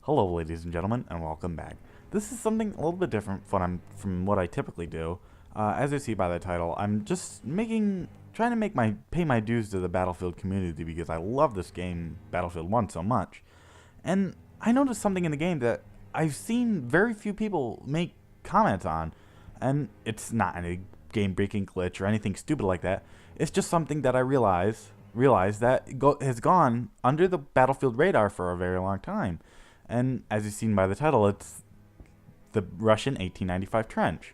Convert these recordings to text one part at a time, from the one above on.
Hello ladies and gentlemen, and welcome back. This is something a little bit different from what I typically do. As you see by the title, I'm just trying to pay my dues to the Battlefield community because I love this game, Battlefield 1, so much. And I noticed something in the game that I've seen very few people make comments on, and it's not any game-breaking glitch or anything stupid like that. It's just something that I realized that has gone under the Battlefield radar for a very long time. And as you've seen by the title, it's the Russian 1895 trench.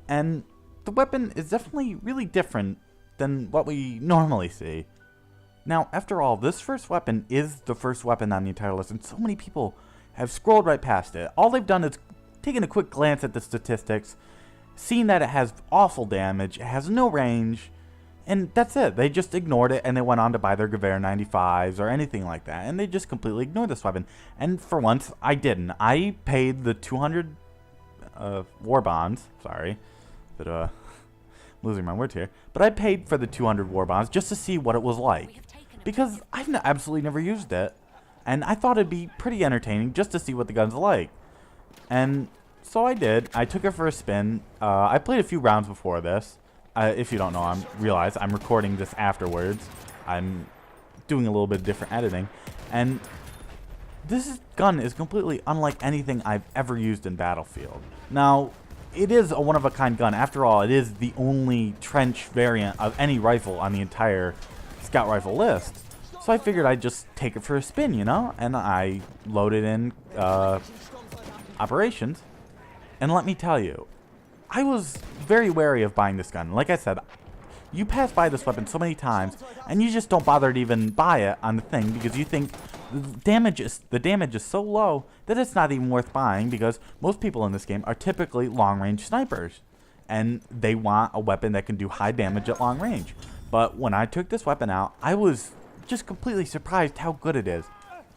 And the weapon is definitely really different than what we normally see. Now, after all, this first weapon is the first weapon on the entire list, and so many people have scrolled right past it. All they've done is taken a quick glance at the statistics, seen that it has awful damage, it has no range, and that's it. They just ignored it and they went on to buy their Gewehr 95s or anything like that. And they just completely ignored this weapon. And for once, I didn't. I paid the 200 war bonds. Sorry. But losing my words here. But I paid for the 200 war bonds just to see what it was like. Because I've absolutely never used it. And I thought it'd be pretty entertaining just to see what the gun's like. And so I did. I took it for a spin. I played a few rounds before this. If you don't know, realize I'm recording this afterwards. I'm doing a little bit of different editing. And this gun is completely unlike anything I've ever used in Battlefield. Now, it is a one-of-a-kind gun. After all, it is the only trench variant of any rifle on the entire scout rifle list. So I figured I'd just take it for a spin, you know? And I loaded in operations. And let me tell you, I was very wary of buying this gun. Like I said, you pass by this weapon so many times, and you just don't bother to even buy it on the thing because you think the damage is so low that it's not even worth buying because most people in this game are typically long-range snipers, and they want a weapon that can do high damage at long range. But when I took this weapon out, I was just completely surprised how good it is.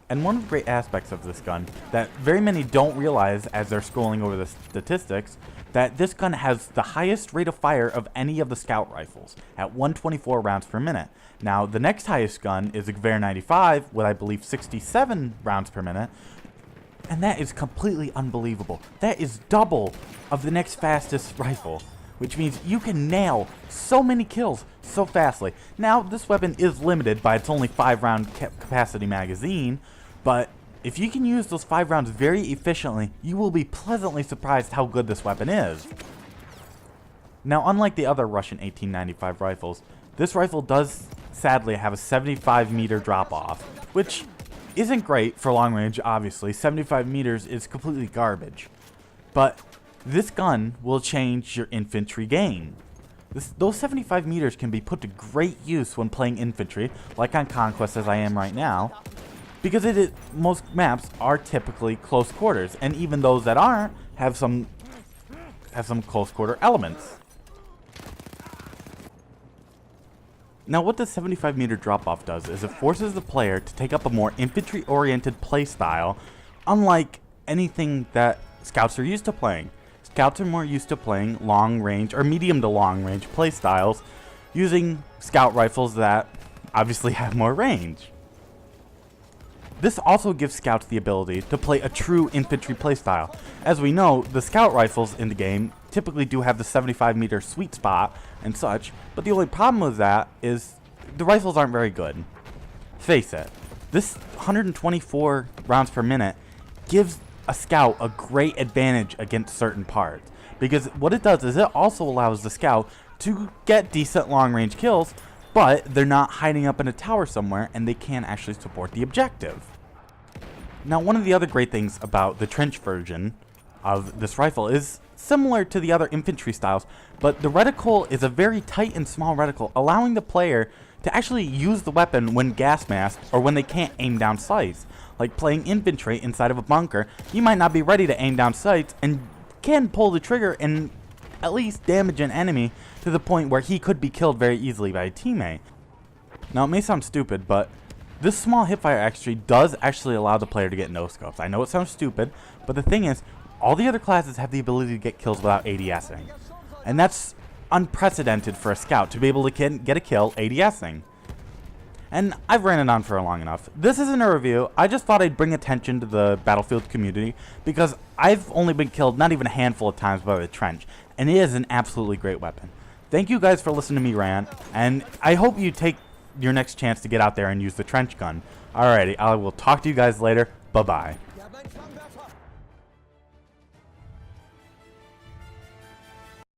And one of the great aspects of this gun that very many don't realize as they're scrolling over the statistics, that this gun has the highest rate of fire of any of the scout rifles at 124 rounds per minute. Now, the next highest gun is a Gewehr 95 with, I believe, 67 rounds per minute. And that is completely unbelievable. That is double of the next fastest rifle, which means you can nail so many kills so fastly. Now, this weapon is limited by its only 5-round capacity magazine, but if you can use those 5 rounds very efficiently, you will be pleasantly surprised how good this weapon is. Now, unlike the other Russian 1895 rifles, this rifle does sadly have a 75-meter drop-off, which isn't great for long range, obviously. 75 meters is completely garbage. But this gun will change your infantry game. Those 75 meters can be put to great use when playing infantry, like on Conquest as I am right now, because most maps are typically close quarters, and even those that aren't have some close quarter elements. Now, what the 75-meter drop-off does is it forces the player to take up a more infantry-oriented playstyle, unlike anything that scouts are used to playing. Scouts are more used to playing long-range or medium to long-range playstyles, using scout rifles that obviously have more range. This also gives scouts the ability to play a true infantry playstyle. As we know, the scout rifles in the game typically do have the 75-meter sweet spot and such, but the only problem with that is the rifles aren't very good. Face it, this 124 rounds per minute gives a scout a great advantage against certain parts, because what it does is it also allows the scout to get decent long-range kills, but they're not hiding up in a tower somewhere and they can actually support the objective. Now, one of the other great things about the trench version of this rifle is similar to the other infantry styles, but the reticle is a very tight and small reticle, allowing the player to actually use the weapon when gas masked or when they can't aim down sights. Like playing infantry inside of a bunker, you might not be ready to aim down sights and can pull the trigger and at least damage an enemy to the point where he could be killed very easily by a teammate. Now, it may sound stupid, but this small hipfire extra does actually allow the player to get no-scopes. I know it sounds stupid, but the thing is, all the other classes have the ability to get kills without ADSing. And that's unprecedented for a scout to be able to get a kill ADSing. And I've ranted on for long enough. This isn't a review. I just thought I'd bring attention to the Battlefield community because I've only been killed not even a handful of times by the trench, and it is an absolutely great weapon. Thank you guys for listening to me rant, and I hope you take your next chance to get out there and use the trench gun. Alrighty, I will talk to you guys later. Bye-bye.